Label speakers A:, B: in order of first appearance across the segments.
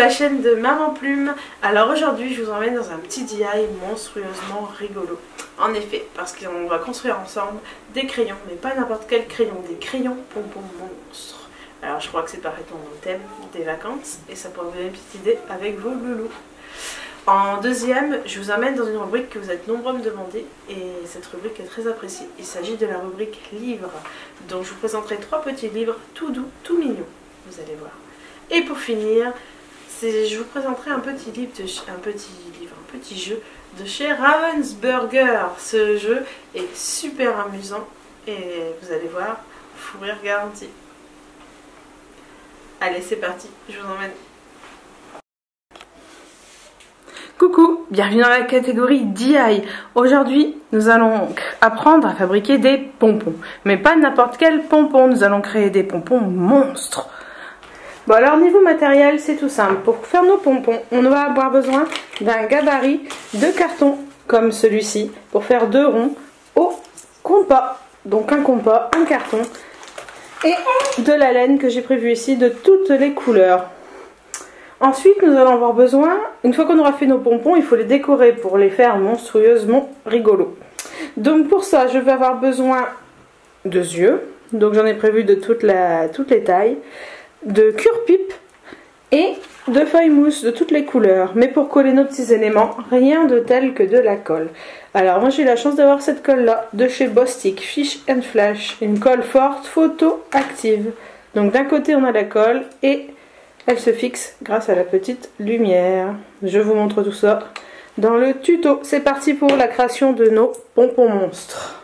A: la chaîne de Maman Plume. Alors aujourd'hui je vous emmène dans un petit DIY monstrueusement rigolo. En effet, parce qu'on va construire ensemble des crayons, mais pas n'importe quel crayon, des crayons pompons monstres. Alors je crois que c'est parfaitement dans le thème des vacances et ça pourrait vous donner une petite idée avec vos loulous. En deuxième, je vous emmène dans une rubrique que vous êtes nombreux à me demander et cette rubrique est très appréciée. Il s'agit de la rubrique livres, dont je vous présenterai 3 petits livres tout doux, tout mignons, vous allez voir. Et pour finir, je vous présenterai un petit jeu de chez Ravensburger. Ce jeu est super amusant et vous allez voir, fou rire garanti. Allez, c'est parti, je vous emmène. Coucou, bienvenue dans la catégorie DIY. Aujourd'hui, nous allons apprendre à fabriquer des pompons. Mais pas n'importe quel pompon, nous allons créer des pompons monstres. Bon alors niveau matériel, c'est tout simple. Pour faire nos pompons, on va avoir besoin d'un gabarit de carton comme celui-ci pour faire 2 ronds au compas. Donc un compas, un carton et de la laine que j'ai prévu ici de toutes les couleurs. Ensuite, nous allons avoir besoin, une fois qu'on aura fait nos pompons, il faut les décorer pour les faire monstrueusement rigolos. Donc pour ça, je vais avoir besoin de yeux. Donc j'en ai prévu de toutes les tailles, de cure-pipe et de feuilles mousse de toutes les couleurs. Mais pour coller nos petits éléments, rien de tel que de la colle. Alors moi j'ai eu la chance d'avoir cette colle là de chez Bostik, Fish and Flash, une colle forte, photo active. Donc d'un côté on a la colle et elle se fixe grâce à la petite lumière. Je vous montre tout ça dans le tuto. C'est parti pour la création de nos pompons monstres.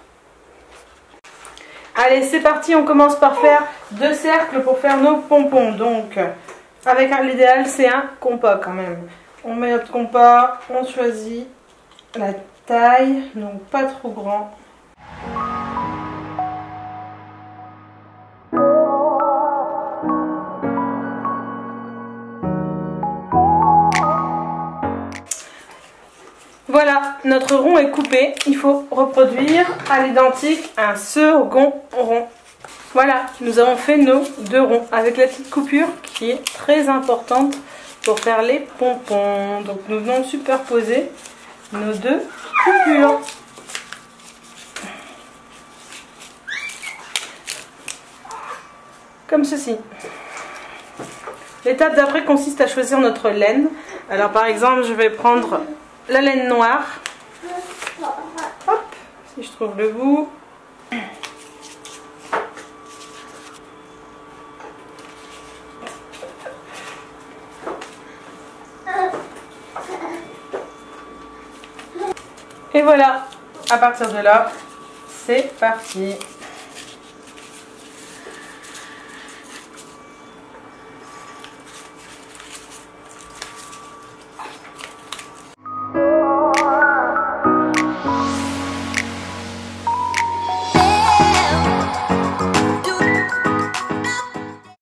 A: Allez, c'est parti, on commence par faire 2 cercles pour faire nos pompons. Donc, avec l'idéal, c'est un compas quand même. On met notre compas, on choisit la taille, donc pas trop grand. Voilà, notre rond est coupé. Il faut reproduire à l'identique un second rond. Voilà, nous avons fait nos 2 ronds avec la petite coupure qui est très importante pour faire les pompons. Donc nous venons superposer nos 2 coupures. Comme ceci. L'étape d'après consiste à choisir notre laine. Alors par exemple, je vais prendre la laine noire. Hop, si je trouve le bout. Et voilà, à partir de là, c'est parti.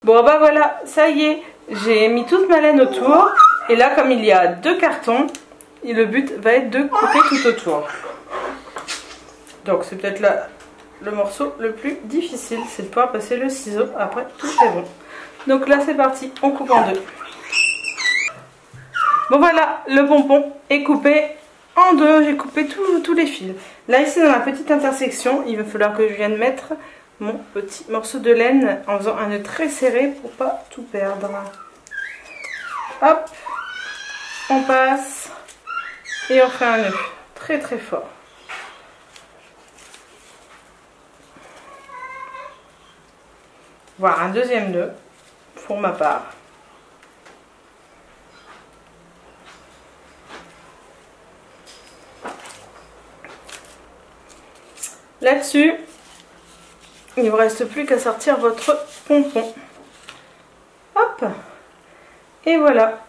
A: Bon bah voilà, ça y est, j'ai mis toute ma laine autour. Et là, comme il y a 2 cartons, et le but va être de couper tout autour. Donc c'est peut-être là le morceau le plus difficile, c'est de pouvoir passer le ciseau, après tout est bon. Donc là c'est parti, on coupe en 2. Bon voilà, le pompon est coupé en 2, j'ai coupé tous les fils. Là ici dans la petite intersection, il va falloir que je vienne mettre mon petit morceau de laine en faisant un nœud très serré pour pas tout perdre. Hop, on passe et on fait un nœud très très fort. Voilà un deuxième nœud pour ma part. Là-dessus, il ne vous reste plus qu'à sortir votre pompon. Hop! Et voilà,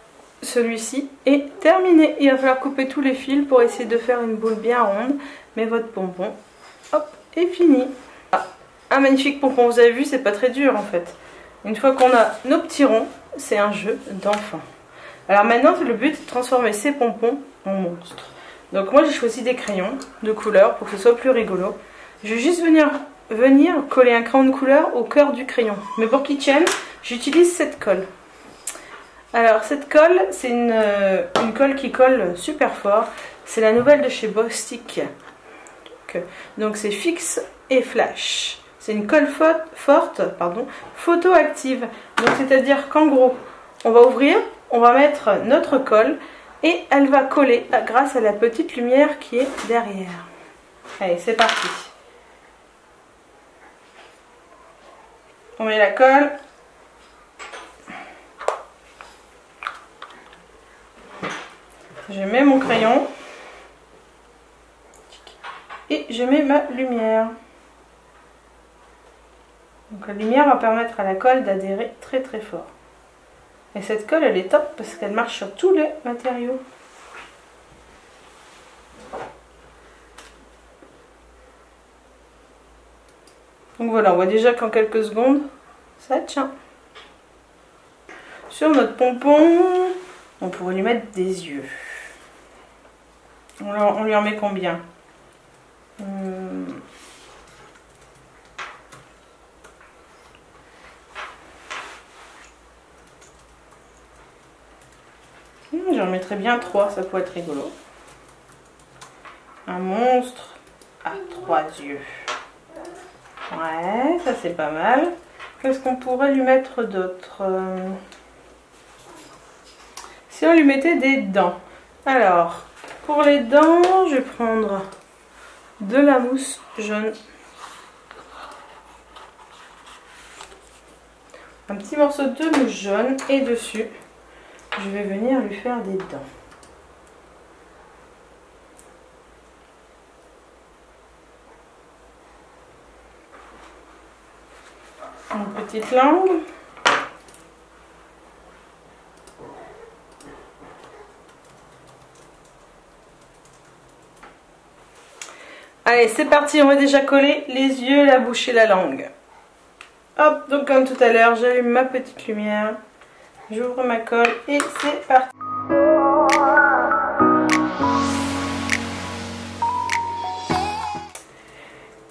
A: celui-ci est terminé. Il va falloir couper tous les fils pour essayer de faire une boule bien ronde. Mais votre pompon, hop, est fini. Ah, un magnifique pompon, vous avez vu, c'est pas très dur en fait. Une fois qu'on a nos petits ronds, c'est un jeu d'enfant. Alors maintenant, le but est de transformer ces pompons en monstres. Donc moi j'ai choisi des crayons de couleur pour que ce soit plus rigolo. Je vais juste venir coller un crayon de couleur au cœur du crayon. Mais pour qu'il tienne, j'utilise cette colle. Alors cette colle, c'est une colle qui colle super fort. C'est la nouvelle de chez Bostik. Donc c'est fixe et flash. C'est une colle forte, photoactive. Donc c'est-à-dire qu'en gros, on va ouvrir, on va mettre notre colle et elle va coller grâce à la petite lumière qui est derrière. Allez, c'est parti. On met la colle. Je mets mon crayon. Et je mets ma lumière. Donc la lumière va permettre à la colle d'adhérer très très fort. Et cette colle, elle est top parce qu'elle marche sur tous les matériaux. Donc voilà, on voit déjà qu'en quelques secondes, ça tient. Sur notre pompon, on pourrait lui mettre des yeux. On lui en met combien? J'en mettrais bien 3, ça pourrait être rigolo. Un monstre à 3 yeux. Ouais, ça c'est pas mal. Qu'est-ce qu'on pourrait lui mettre d'autre? Si on lui mettait des dents. Alors, pour les dents, je vais prendre de la mousse jaune. Un petit morceau de mousse jaune et dessus, je vais venir lui faire des dents. Une petite langue. Allez, c'est parti, on va déjà coller les yeux, la bouche et la langue. Hop, donc comme tout à l'heure, j'allume ma petite lumière, j'ouvre ma colle et c'est parti.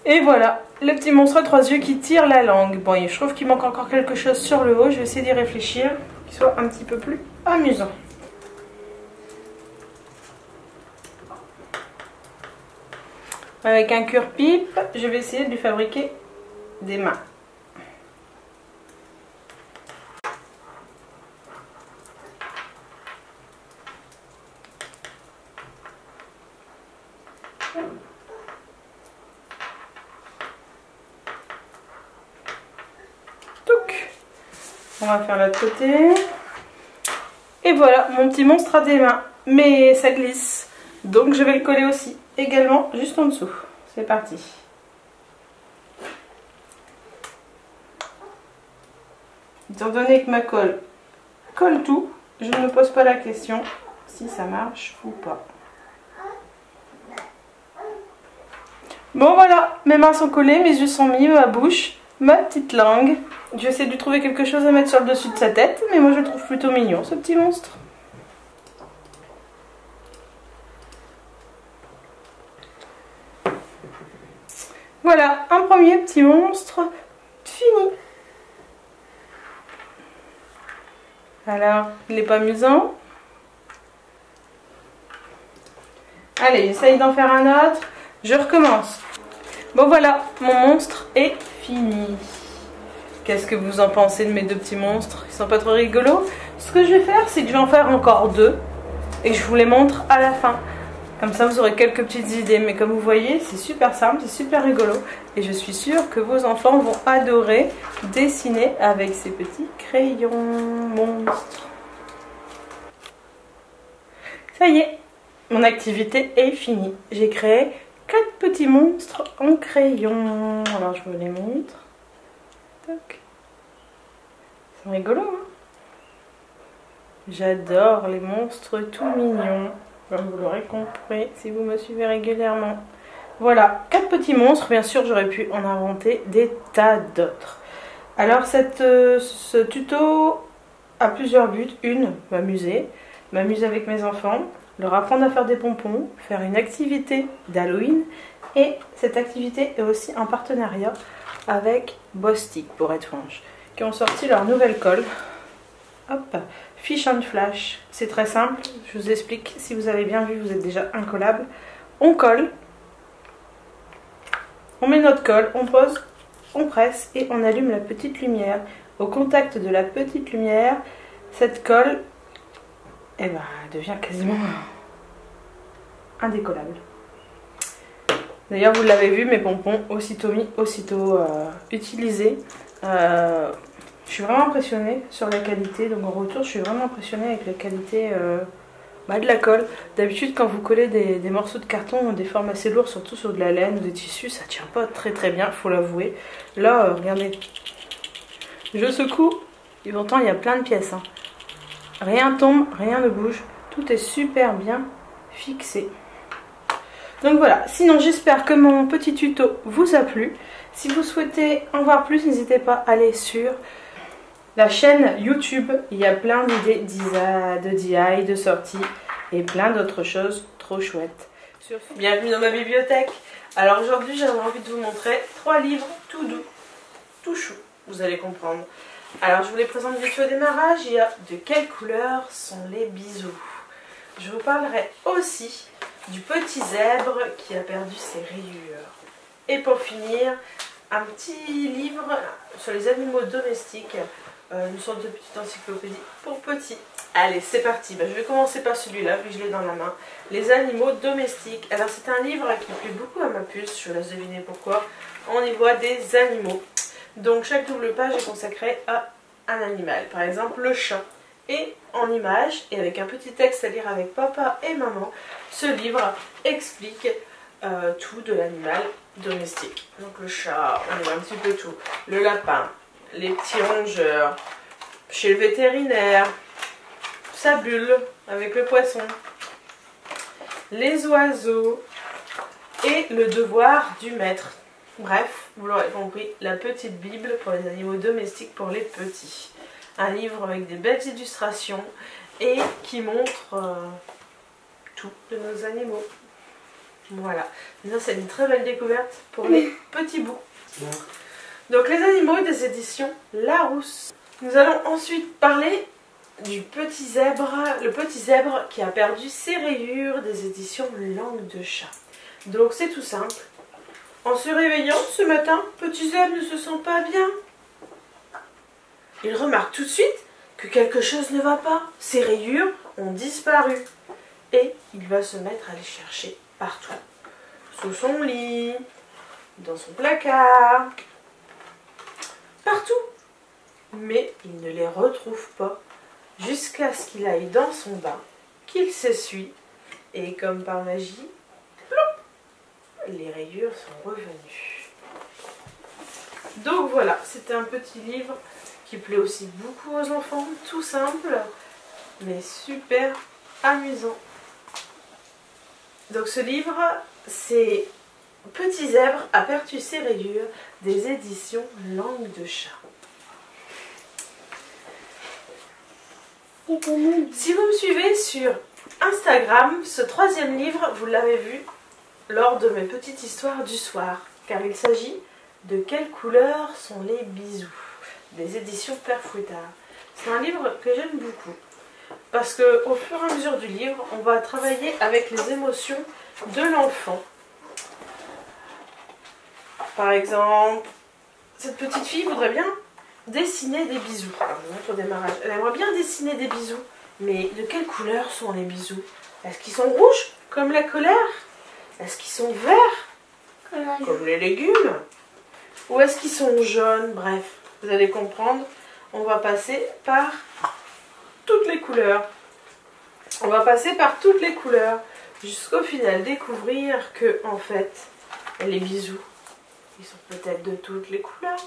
A: Et voilà, le petit monstre à 3 yeux qui tire la langue. Bon, je trouve qu'il manque encore quelque chose sur le haut, je vais essayer d'y réfléchir, qu'il soit un petit peu plus amusant. Avec un cure-pipe, je vais essayer de lui fabriquer des mains. Touc. On va faire l'autre côté. Et voilà, mon petit monstre a des mains, mais ça glisse. Donc je vais le coller aussi, également juste en dessous. C'est parti. Étant donné que ma colle colle tout, je ne me pose pas la question si ça marche ou pas. Bon voilà, mes mains sont collées, mes yeux sont mis, ma bouche, ma petite langue. Je vais essayer de lui trouver quelque chose à mettre sur le dessus de sa tête, mais moi je le trouve plutôt mignon ce petit monstre. Voilà, un premier petit monstre fini. Alors, il n'est pas amusant? Allez, j'essaye d'en faire un autre. Je recommence. Bon voilà, mon monstre est fini. Qu'est-ce que vous en pensez de mes deux petits monstres? Ils sont pas trop rigolos? Ce que je vais faire, c'est que je vais en faire encore deux. Et je vous les montre à la fin. Comme ça, vous aurez quelques petites idées. Mais comme vous voyez, c'est super simple, c'est super rigolo. Et je suis sûre que vos enfants vont adorer dessiner avec ces petits crayons monstres. Ça y est, mon activité est finie. J'ai créé 4 petits monstres en crayon. Alors, je vous les montre. Tac. Ils sont rigolos, hein? J'adore les monstres tout mignons. Comme vous l'aurez compris si vous me suivez régulièrement. Voilà, 4 petits monstres. Bien sûr, j'aurais pu en inventer des tas d'autres. Alors, ce tuto a plusieurs buts. Une, m'amuser avec mes enfants, leur apprendre à faire des pompons, faire une activité d'Halloween. Et cette activité est aussi en partenariat avec Bostik, pour être franche, qui ont sorti leur nouvelle colle. Hop, Fish and Flash. C'est très simple, je vous explique. Si vous avez bien vu, vous êtes déjà incollable. On colle. On met notre colle, on pose, on presse et on allume la petite lumière. Au contact de la petite lumière, cette colle devient quasiment indécollable. D'ailleurs, vous l'avez vu, mes pompons, aussitôt mis, aussitôt utilisés. Je suis vraiment impressionnée sur la qualité. Donc en retour, je suis vraiment impressionnée avec la qualité de la colle. D'habitude, quand vous collez des morceaux de carton, des formes assez lourdes, surtout sur de la laine ou des tissus, ça tient pas très très bien, faut l'avouer. Là, regardez, je secoue et pourtant il y a plein de pièces. Hein. Rien tombe, rien ne bouge, tout est super bien fixé. Donc voilà, sinon j'espère que mon petit tuto vous a plu. Si vous souhaitez en voir plus, n'hésitez pas à aller sur la chaîne YouTube. Il y a plein d'idées de DIY, de sorties et plein d'autres choses trop chouettes. Bienvenue dans ma bibliothèque. Alors aujourd'hui j'avais envie de vous montrer 3 livres tout doux, tout chou, vous allez comprendre. Alors je vous les présente vite fait au démarrage. Il y a De quelle couleur sont les bisous. Je vous parlerai aussi du petit zèbre qui a perdu ses rayures. Et pour finir, un petit livre sur les animaux domestiques, une sorte de petite encyclopédie pour petits. Allez, c'est parti. Je vais commencer par celui-là, vu que je l'ai dans la main. Les animaux domestiques. Alors c'est un livre qui plaît beaucoup à ma puce, je vous laisse deviner pourquoi. On y voit des animaux. Donc chaque double page est consacrée à un animal. Par exemple le chat. Et en images, et avec un petit texte à lire avec papa et maman, ce livre explique tout de l'animal domestique. Donc le chat, on voit un petit peu tout. Le lapin, les petits rongeurs, chez le vétérinaire, sa bulle avec le poisson, les oiseaux et le devoir du maître. Bref, vous l'aurez compris, la petite Bible pour les animaux domestiques pour les petits. Un livre avec des belles illustrations et qui montre tout de nos animaux. Voilà, ça c'est une très belle découverte pour les petits bouts. Donc les animaux des éditions Larousse. Nous allons ensuite parler du petit zèbre, le petit zèbre qui a perdu ses rayures des éditions Langue de chat. Donc c'est tout simple. En se réveillant ce matin, petit zèbre ne se sent pas bien. Il remarque tout de suite que quelque chose ne va pas. Ses rayures ont disparu. Et il va se mettre à les chercher partout. Sous son lit, dans son placard, partout. Mais il ne les retrouve pas jusqu'à ce qu'il aille dans son bain, qu'il s'essuie. Et comme par magie, plop, les rayures sont revenues. Donc voilà, c'était un petit livre qui plaît aussi beaucoup aux enfants, tout simple, mais super amusant. Donc ce livre, c'est Petit zèbre a perdu ses rayures des éditions Langue de chat. Si vous me suivez sur Instagram, ce 3e livre, vous l'avez vu lors de mes petites histoires du soir, car il s'agit de Quelle couleur sont les bisous, des éditions Père Fouettard. C'est un livre que j'aime beaucoup parce qu'au fur et à mesure du livre, on va travailler avec les émotions de l'enfant. Par exemple, cette petite fille voudrait bien dessiner des bisous. Alors, je vous montre au démarrage. Elle aimerait bien dessiner des bisous, mais de quelle couleur sont les bisous? Est-ce qu'ils sont rouges comme la colère? Est-ce qu'ils sont verts comme les légumes? Ou est-ce qu'ils sont jaunes? Bref, vous allez comprendre, on va passer par toutes les couleurs. On va passer par toutes les couleurs jusqu'au final découvrir que, en fait, les bisous, ils sont peut-être de toutes les couleurs.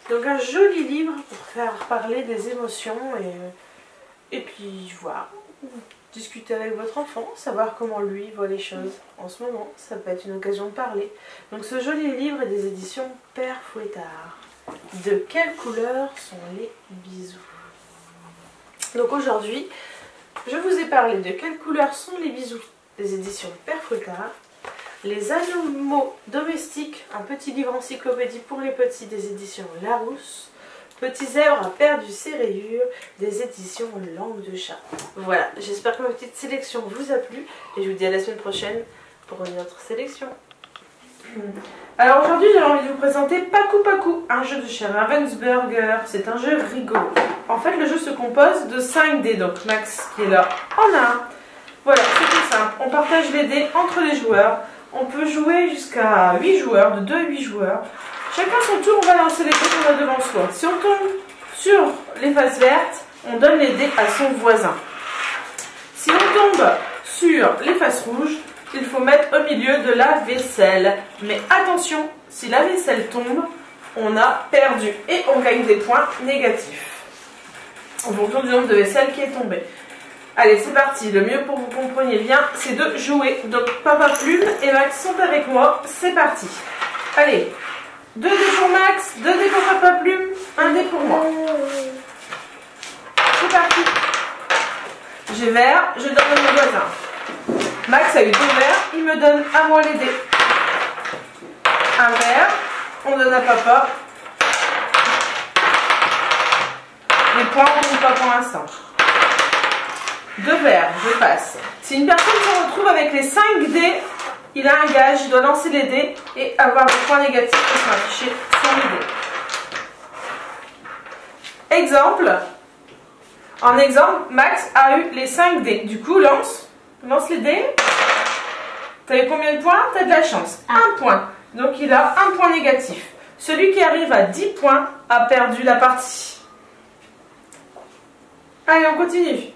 A: Donc un joli livre pour faire parler des émotions et puis voir, discuter avec votre enfant, savoir comment lui voit les choses en ce moment. Ça peut être une occasion de parler. Donc ce joli livre est des éditions Père Fouettard. De quelle couleur sont les bisous? Donc aujourd'hui, je vous ai parlé de quelle couleur sont les bisous des éditions Père Fouettard. Les animaux domestiques, un petit livre encyclopédie pour les petits des éditions Larousse. Petit zèbre a perdu ses rayures des éditions Langue de chat. Voilà, j'espère que ma petite sélection vous a plu et je vous dis à la semaine prochaine pour une autre sélection. Alors aujourd'hui j'ai envie de vous présenter Paku Paku, un jeu de chez Ravensburger. C'est un jeu rigolo. En fait le jeu se compose de 5 dés, donc Max qui est là en a un. Voilà, c'est tout simple, on partage les dés entre les joueurs. On peut jouer jusqu'à 8 joueurs, de 2 à 8 joueurs. Chacun son tour, on va lancer les dés qu'on a devant soi. Si on tombe sur les faces vertes, on donne les dés à son voisin. Si on tombe sur les faces rouges, il faut mettre au milieu de la vaisselle. Mais attention, si la vaisselle tombe, on a perdu et on gagne des points négatifs en fonction du nombre de vaisselle qui est tombé. Allez, c'est parti. Le mieux pour que vous compreniez bien, c'est de jouer. Donc, Papa Plume et Max sont avec moi. C'est parti. Allez, 2 dés pour Max, 2 dés pour Papa Plume, 1 dé pour moi. C'est parti. J'ai vert, je donne à mon voisin. Max a eu 2 verts, il me donne à moi les dés. Un vert, on donne à papa. Les points, on ne compte pas pour l'instant. 2 verts, je passe. Si une personne se retrouve avec les 5 dés, il a un gage, il doit lancer les dés et avoir des points négatifs qui sont affichés sur les dés. Exemple. En exemple, Max a eu les 5 dés. Du coup, lance les dés. T'as eu combien de points? T'as de la chance. 1 point. Donc il a 1 point négatif. Celui qui arrive à 10 points a perdu la partie. Allez, on continue.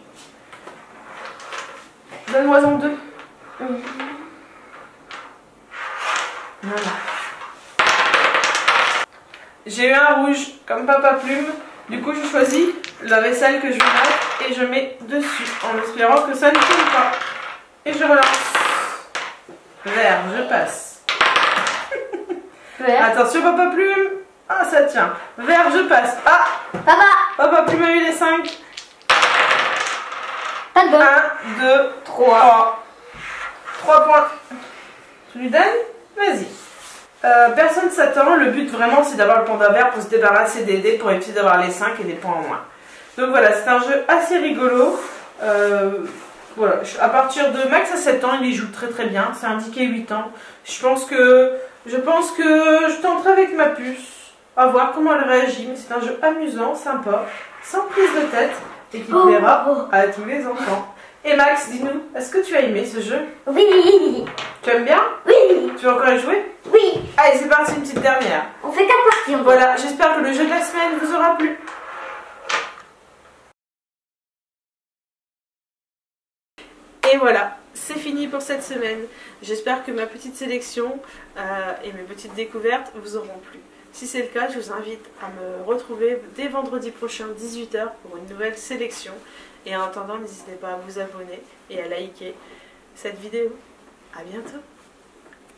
A: Donne-moi-en 2. Voilà. J'ai eu un rouge comme Papa Plume. Du coup, je choisis la vaisselle que je vais mettre et je mets dessus en espérant que ça ne tombe pas. Et je relance. Vert, je passe. Vert. Attention, Papa Plume. Ah, ça tient. Vert, je passe. Ah, Papa Plume a eu les 5.
B: Pas de bol.
A: 1, 2, 3. 3 points. Tu lui donnes? Vas-y. Personne s'attend. Le but vraiment c'est d'avoir le panda vert pour se débarrasser des dés pour éviter d'avoir les 5 et des points en moins. Donc voilà, c'est un jeu assez rigolo. Voilà, à partir de Max à 7 ans, il y joue très très bien. C'est indiqué 8 ans. Je pense que je tenterai avec ma puce à voir comment elle réagit. Mais c'est un jeu amusant, sympa, sans prise de tête et qui plaira à tous les enfants. Et Max, dis-nous, est-ce que tu as aimé ce jeu?
B: Oui.
A: Tu aimes bien?
B: Oui.
A: Tu veux encore y jouer?
B: Oui.
A: Allez, c'est parti, une petite dernière.
B: On fait 4 parties.
A: Voilà, j'espère que le jeu de la semaine vous aura plu. Et voilà, c'est fini pour cette semaine. J'espère que ma petite sélection et mes petites découvertes vous auront plu. Si c'est le cas, je vous invite à me retrouver dès vendredi prochain 18 h pour une nouvelle sélection. Et en attendant, n'hésitez pas à vous abonner et à liker cette vidéo. À bientôt!